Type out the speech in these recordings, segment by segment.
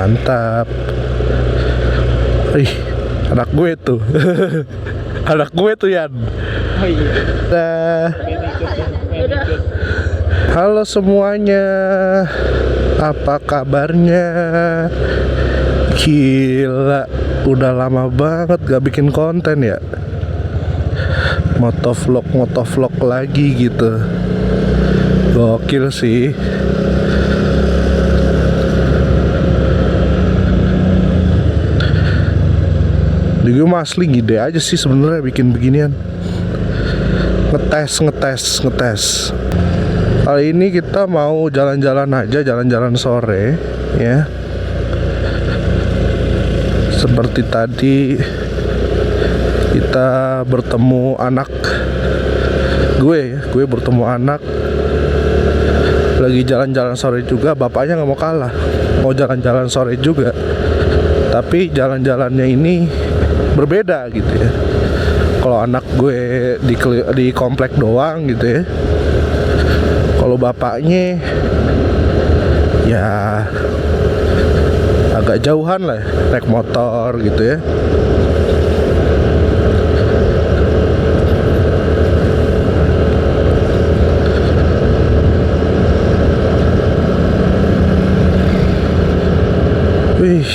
mantap. Ih, anak gue tuh. Anak gue tuh Yan. Oh iya. Dah. Udah. Halo semuanya, apa kabarnya? Gila, udah lama banget gak bikin konten ya. Motovlog lagi gitu. Gokil sih. Di gue asli ngide aja sih sebenarnya bikin beginian. Ngetes. Kali ini kita mau jalan-jalan aja, jalan-jalan sore ya. Seperti tadi kita bertemu anak gue bertemu anak lagi jalan-jalan sore juga. Bapaknya nggak mau kalah, mau jalan-jalan sore juga, tapi jalan-jalannya ini berbeda gitu ya. Kalau anak gue di komplek doang gitu ya, kalau bapaknya ya agak jauhan lah, naik motor gitu ya. Wih,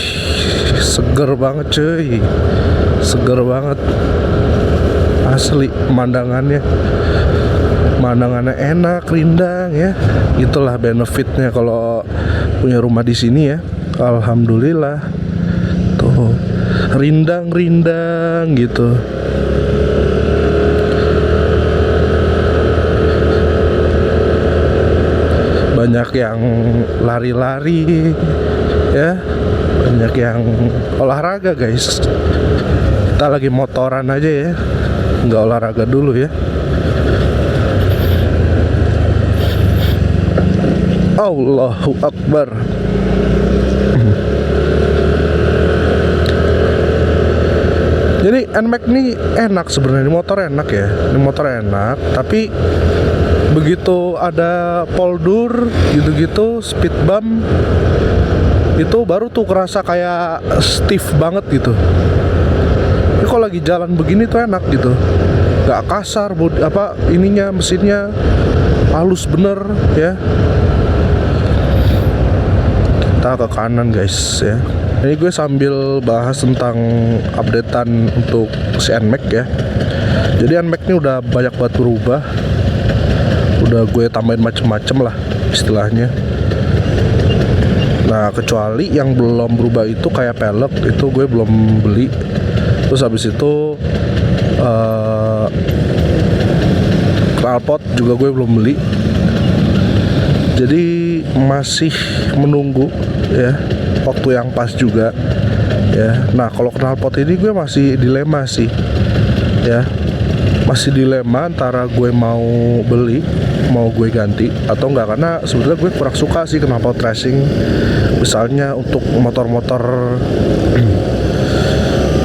seger banget cuy, seger banget asli. Pemandangannya enak, rindang ya. Itulah benefitnya kalau punya rumah di sini ya. Alhamdulillah tuh, rindang gitu. Banyak yang lari-lari ya, banyak yang olahraga guys. Kita lagi motoran aja ya, nggak olahraga dulu ya. Allahu Akbar. Jadi NMAX ini enak sebenarnya, ini motor enak ya, ini motor enak. Tapi begitu ada poldur gitu-gitu, speed bump, itu baru tuh kerasa kayak stiff banget gitu. Ini kalau lagi jalan begini tuh enak gitu, nggak kasar, ininya, mesinnya halus bener ya. Kita ke kanan guys ya. Ini gue sambil bahas tentang updatean untuk si NMAX ya. Jadi NMAX ini udah banyak banget berubah, udah gue tambahin macem-macem lah istilahnya. Nah kecuali yang belum berubah itu kayak pelek, itu gue belum beli. Terus habis itu knalpot juga gue belum beli. Jadi masih menunggu ya waktu yang pas juga ya. Nah kalau knalpot ini gue masih dilema sih ya, masih dilema antara gue mau beli, mau gue ganti atau enggak. Karena sebetulnya gue kurang suka sih knalpot racing, misalnya untuk motor-motor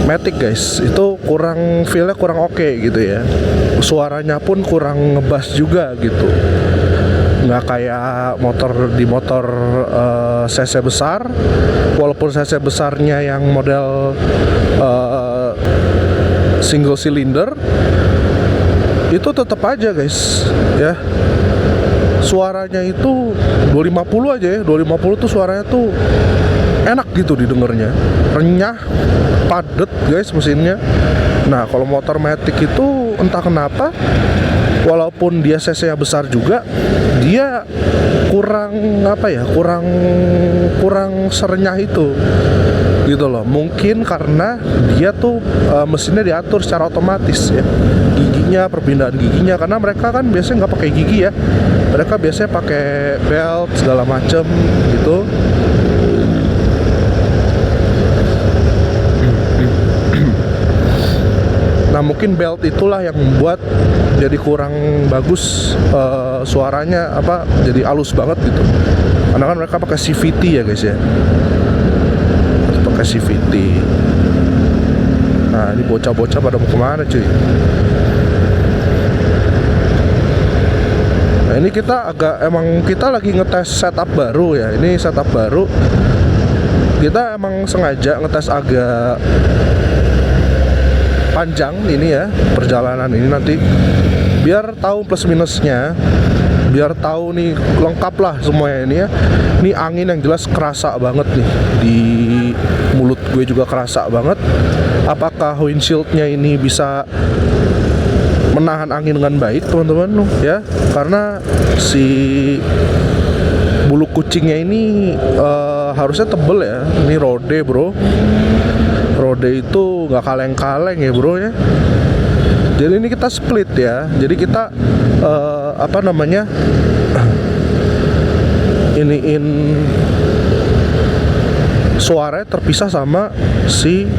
Matic guys, itu kurang, feelnya kurang oke gitu ya. Suaranya pun kurang ngebas juga gitu, nggak kayak motor cc besar. Walaupun cc besarnya yang model single cylinder, itu tetap aja guys ya, suaranya itu 250 aja ya. 250 tuh suaranya tuh enak gitu didengarnya, renyah, padet guys mesinnya. Nah kalau motor Matic itu entah kenapa, walaupun dia cc-nya besar juga, dia kurang kurang serenyah itu gitu loh. Mungkin karena dia tuh mesinnya diatur secara otomatis ya, giginya, perpindahan giginya. Karena mereka kan biasanya nggak pakai gigi ya, mereka biasanya pakai belt segala macem gitu. Nah mungkin belt itulah yang membuat jadi kurang bagus suaranya, jadi halus banget gitu. Karena kan mereka pakai CVT ya guys ya, pakai CVT. Nah ini bocah-bocah pada mau kemana cuy? Nah ini kita lagi ngetes setup baru ya. Ini setup baru kita emang sengaja ngetes agak panjang ini ya, perjalanan ini nanti biar tahu plus minusnya, biar tahu nih lengkap lah semuanya ini ya. Ini angin yang jelas kerasa banget nih di mulut gue, juga kerasa banget. Apakah windshieldnya ini bisa menahan angin dengan baik teman-teman ya, karena si bulu kucingnya ini harusnya tebel ya. Ini Rode bro, Rode itu nggak kaleng-kaleng ya bro ya. Jadi ini kita split ya, jadi kita apa namanya, iniin suaranya terpisah sama si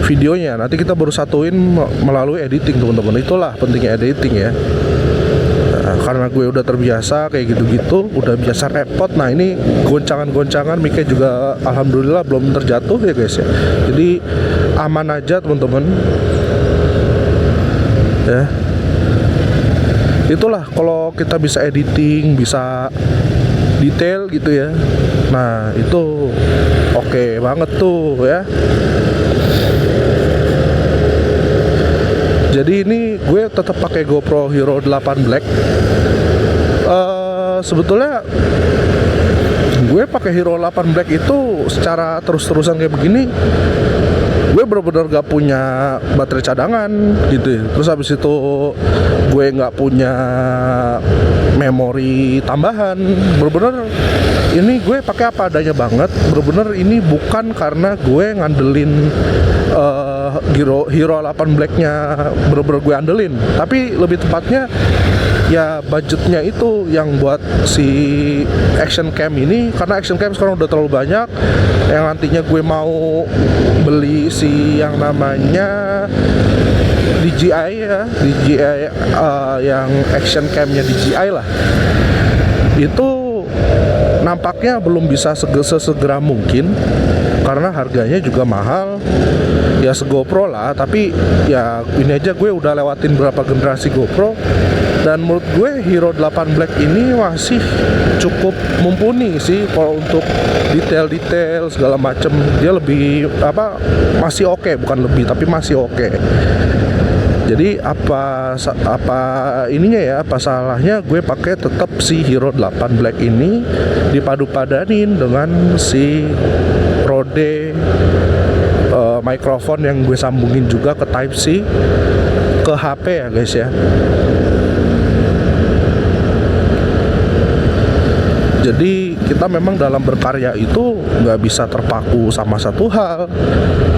videonya. Nanti kita baru satuin melalui editing teman-teman. Itulah pentingnya editing ya. Karena gue udah terbiasa kayak gitu-gitu, udah biasa repot. Nah ini goncangan-goncangan mic-nya juga alhamdulillah belum terjatuh ya guys ya. Jadi aman aja teman-teman ya. Itulah kalau kita bisa editing, bisa detail gitu ya. Nah itu oke banget tuh ya. Jadi ini gue tetap pakai GoPro Hero 8 Black. Sebetulnya gue pakai Hero 8 Black itu secara terus-terusan kayak begini, gue bener-bener gak punya baterai cadangan gitu. Terus habis itu gue gak punya memori tambahan. Bener-bener ini gue pakai apa adanya banget. Bener-bener ini bukan karena gue ngandelin Hero 8 Black-nya bener-bener gue andelin, tapi lebih tepatnya ya budgetnya itu yang buat si action cam ini. Karena action cam sekarang udah terlalu banyak. Yang nantinya gue mau beli si yang namanya DJI ya, DJI yang action camnya DJI lah, itu nampaknya belum bisa sesegera mungkin karena harganya juga mahal ya, se-GoPro lah. Tapi ya ini aja gue udah lewatin berapa generasi GoPro, dan menurut gue Hero 8 Black ini masih cukup mumpuni sih kalau untuk detail-detail segala macem. Dia lebih apa, masih oke, bukan lebih tapi masih oke. Jadi apa ininya ya, apa salahnya gue pakai tetap si Hero 8 Black ini dipadu-padanin dengan si Rode mikrofon yang gue sambungin juga ke Type C ke HP ya guys ya. Jadi kita memang dalam berkarya itu nggak bisa terpaku sama satu hal.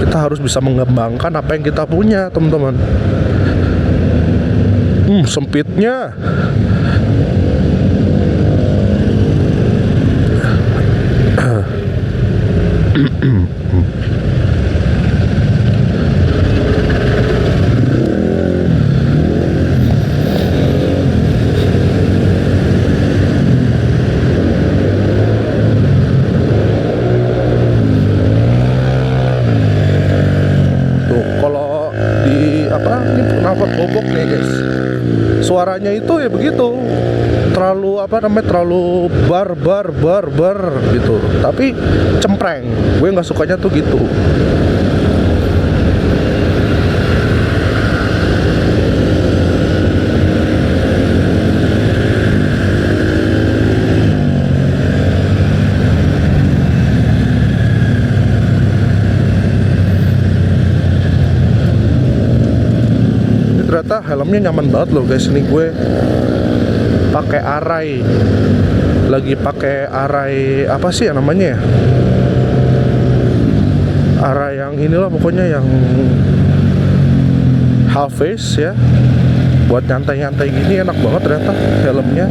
Kita harus bisa mengembangkan apa yang kita punya teman-teman. Sempitnya. Bobok nih guys, suaranya itu ya begitu, terlalu apa namanya, terlalu bar gitu, tapi cempreng. Gue nggak sukanya tuh gitu. Ternyata helmnya nyaman banget loh guys. Ini gue pakai Arai, lagi pakai Arai apa sih ya namanya ya, Arai yang inilah pokoknya, yang half face ya, buat nyantai-nyantai gini enak banget ternyata helmnya.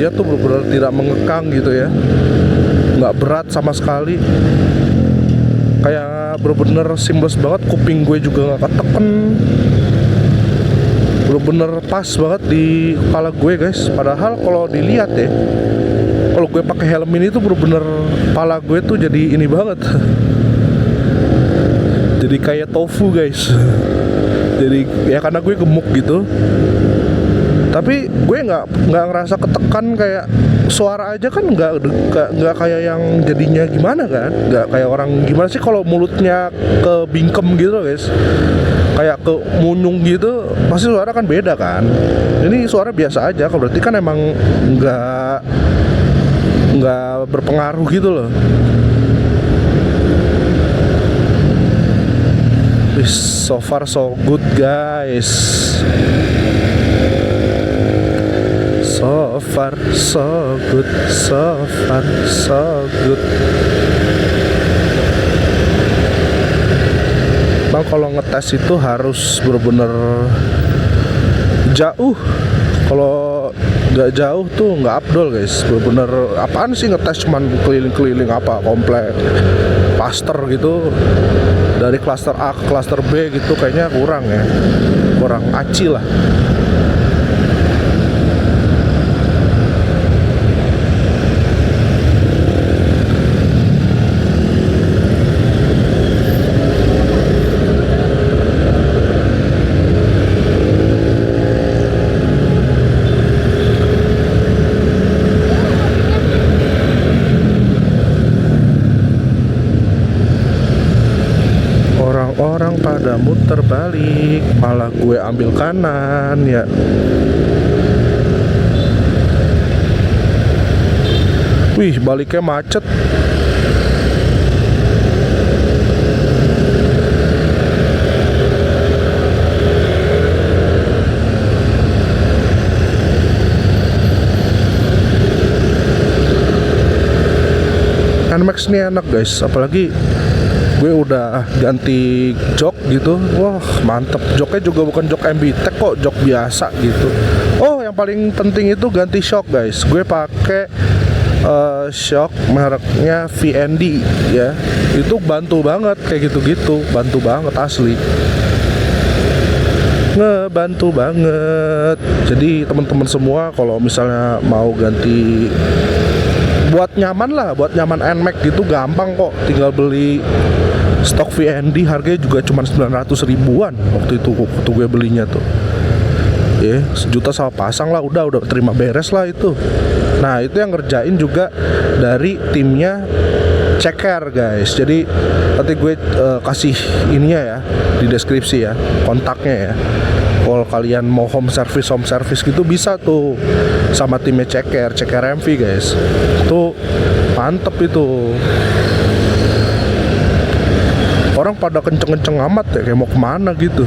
Dia tuh benar-benar tidak mengekang gitu ya, nggak berat sama sekali, kayak bener-bener seamless banget. Kuping gue juga gak keteken, bener-bener pas banget di kepala gue guys. Padahal kalau dilihat ya, kalau gue pakai helm ini tuh bener-bener kepala gue tuh jadi ini banget, jadi kayak tofu guys. Jadi ya karena gue gemuk gitu, Tapi gue nggak ngerasa ketekan, kayak suara aja kan nggak kayak yang jadinya gimana kan, nggak kayak orang gimana sih kalau mulutnya ke bingkem gitu guys, kayak ke munyung gitu, pasti suara kan beda kan. Ini suara biasa aja, kalau berarti kan emang nggak berpengaruh gitu loh. So far so good guys. So far so good, so far so good. Bang, kalau ngetes itu harus bener-bener jauh. Kalau nggak jauh tuh nggak afdol guys. Bener-bener apaan sih ngetes cuman keliling-keliling apa komplek klaster gitu, dari klaster A ke klaster B gitu, kayaknya kurang ya, kurang aci lah. Orang pada muter balik, malah gue ambil kanan ya. Wih, baliknya macet. NMAX ini enak guys, apalagi gue udah ganti jok gitu. Wah mantep, joknya juga bukan jok MB-Tech kok, jok biasa gitu. Oh yang paling penting itu ganti shock guys. Gue pakai shock mereknya VND ya. Itu bantu banget kayak gitu-gitu, bantu banget asli, ngebantu banget. Jadi teman-teman semua kalau misalnya mau ganti buat nyaman lah, buat nyaman NMAX gitu gampang kok, tinggal beli stok VND, harganya juga cuma 900 ribuan waktu itu gue belinya tuh. Ya, sejuta sama pasang lah, udah terima beres lah itu. Nah, itu yang ngerjain juga dari timnya Ceker guys. Jadi nanti gue kasih ininya ya di deskripsi ya, kontaknya ya. Kalau kalian mau home service gitu bisa tuh sama timnya Ceker MV guys. Tuh mantep itu. Orang pada kenceng-kenceng amat ya, kayak mau kemana gitu.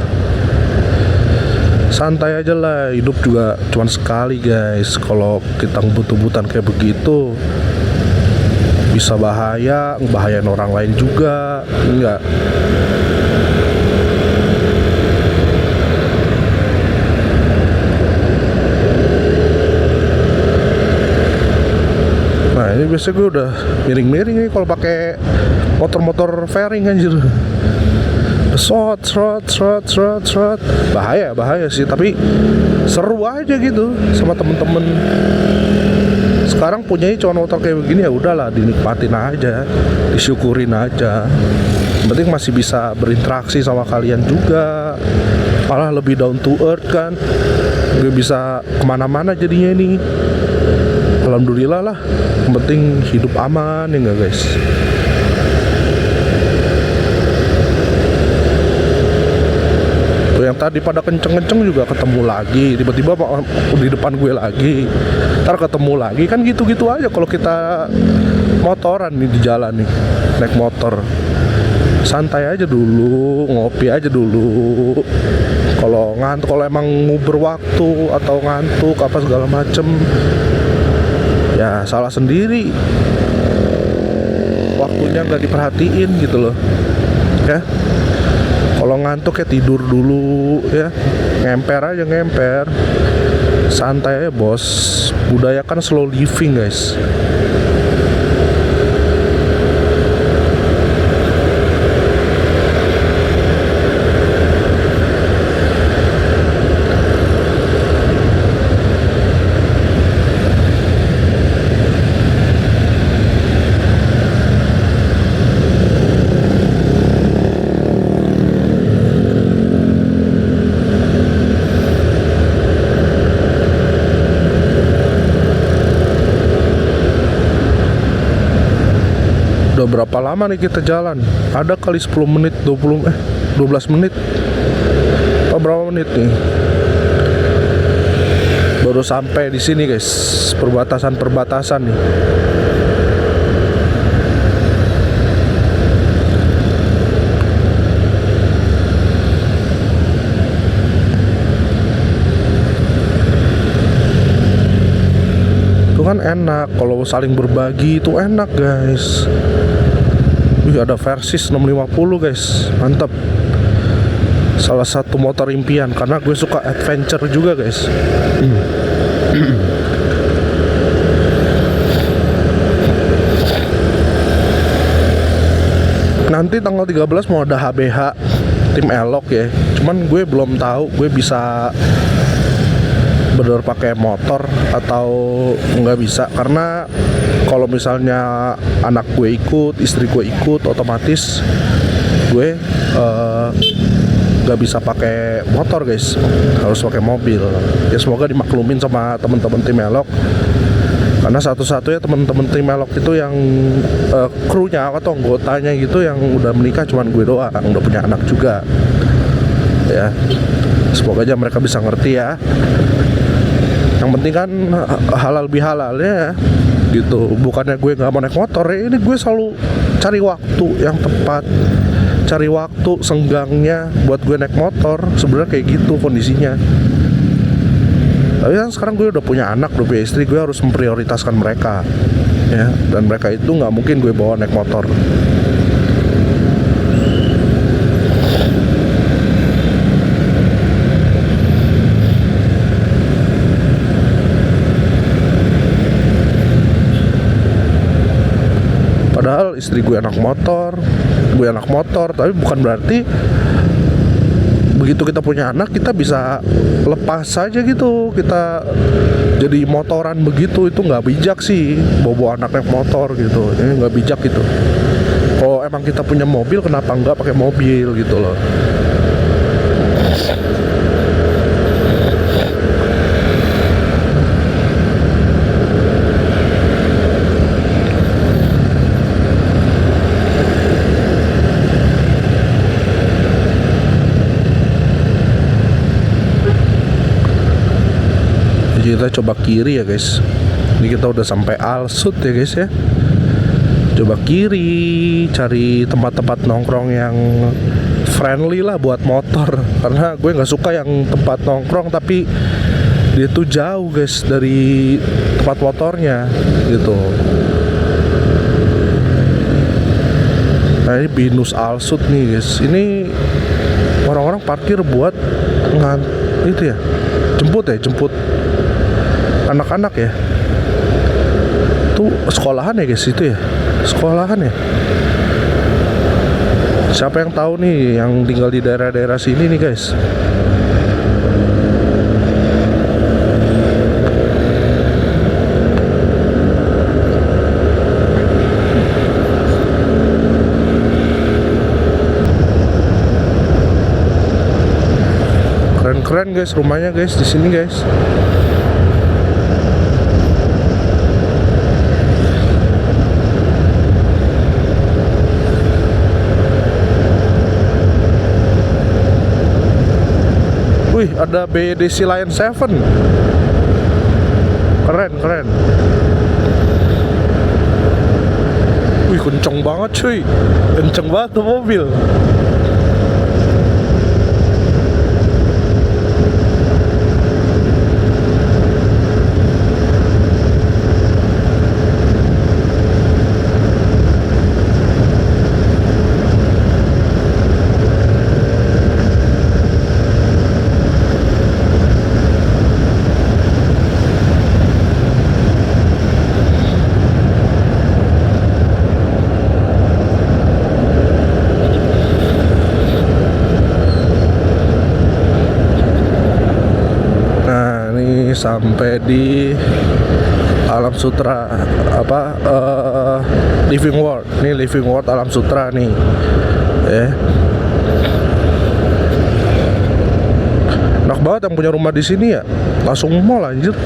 Santai aja lah, hidup juga cuma sekali guys. Kalau kita ngebut-butan kayak begitu bisa bahaya, ngebahayain orang lain juga. Enggak. Nah ini biasanya gue udah miring-miring nih kalau pakai motor-motor fairing anjir. Shot. Bahaya sih, tapi seru aja gitu sama temen-temen. Sekarang punyanya cuma motor kayak begini, ya udahlah, dinikmatin aja, disyukurin aja. Yang penting masih bisa berinteraksi sama kalian juga, malah lebih down to earth kan. Gue bisa kemana-mana jadinya ini. Alhamdulillah lah, yang penting hidup aman ya enggak guys. Tuh yang tadi pada kenceng-kenceng juga ketemu lagi, tiba-tiba di depan gue lagi, ntar ketemu lagi, kan gitu-gitu aja kalau kita motoran nih di jalan nih, naik motor. Santai aja dulu, ngopi aja dulu. Kalau ngantuk, kalau emang nguber waktu atau ngantuk apa segala macem, ya salah sendiri, waktunya nggak diperhatiin gitu loh ya. Kalau ngantuk ya tidur dulu ya, ngemper aja, santai aja bos. Budayakan slow living guys. Udah berapa lama nih kita jalan? Ada kali 10 menit, 12 menit. Apa berapa menit nih? Baru sampai di sini guys, perbatasan nih. Itu kan enak, kalau saling berbagi itu enak guys. Wih, ada Versys 650 guys, mantap. Salah satu motor impian karena gue suka adventure juga guys. Nanti tanggal 13 mau ada HBH tim Elok ya. Cuman gue belum tahu gue bisa bener pakai motor atau nggak bisa, karena kalau misalnya anak gue ikut, istri gue ikut, otomatis gue nggak bisa pakai motor guys, harus pakai mobil. Ya semoga dimaklumin sama teman-teman tim Elok, karena satu-satunya teman-teman tim Elok itu yang krunya atau anggotanya gitu yang udah menikah cuman gue doang, udah punya anak juga ya. Semoga aja mereka bisa ngerti ya. Yang penting kan halal bihalal ya gitu. Bukannya gue nggak mau naik motor ya, ini gue selalu cari waktu yang tepat, cari waktu senggangnya buat gue naik motor. Sebenarnya kayak gitu kondisinya. Tapi kan sekarang gue udah punya anak, udah punya istri, gue harus memprioritaskan mereka ya. Dan mereka itu nggak mungkin gue bawa naik motor. Padahal istri gue anak motor, tapi bukan berarti begitu kita punya anak kita bisa lepas saja gitu, kita jadi motoran begitu. Itu nggak bijak sih, bawa anak naik motor gitu, ini nggak bijak gitu. Kalau emang kita punya mobil, kenapa nggak pakai mobil gitu loh. Kita coba kiri ya guys. Ini kita udah sampai Alsut ya guys ya. Coba kiri, cari tempat-tempat nongkrong yang friendly lah buat motor. Karena gue nggak suka yang tempat nongkrong tapi dia tuh jauh guys dari tempat motornya gitu. Nah ini Binus Alsut nih guys. Ini orang-orang parkir buat itu ya, jemput anak-anak ya. Tuh sekolahan ya guys, itu ya sekolahan ya. Siapa yang tahu nih yang tinggal di daerah-daerah sini nih guys. Keren-keren guys rumahnya guys di sini guys. Wih, ada BDC Lion 7. Keren. Wih, kenceng banget cuy. Kenceng banget tuh mobil. Sampai di Alam Sutra Living World. Nih Living World Alam Sutra nih. Enak banget yang punya rumah di sini ya. Langsung mall anjir.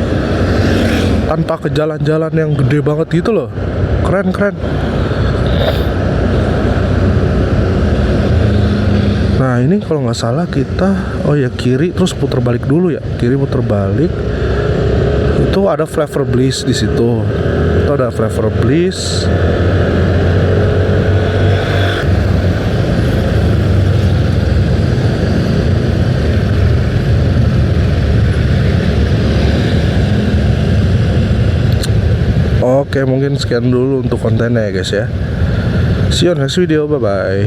Tanpa ke jalan-jalan yang gede banget gitu loh. Keren. Nah ini kalau nggak salah kita, oh ya kiri terus putar balik dulu ya, kiri putar balik. Itu ada Flavor Bliss di situ. Itu ada Flavor Bliss. Oke, mungkin sekian dulu untuk kontennya ya guys ya. See you on next video, bye bye.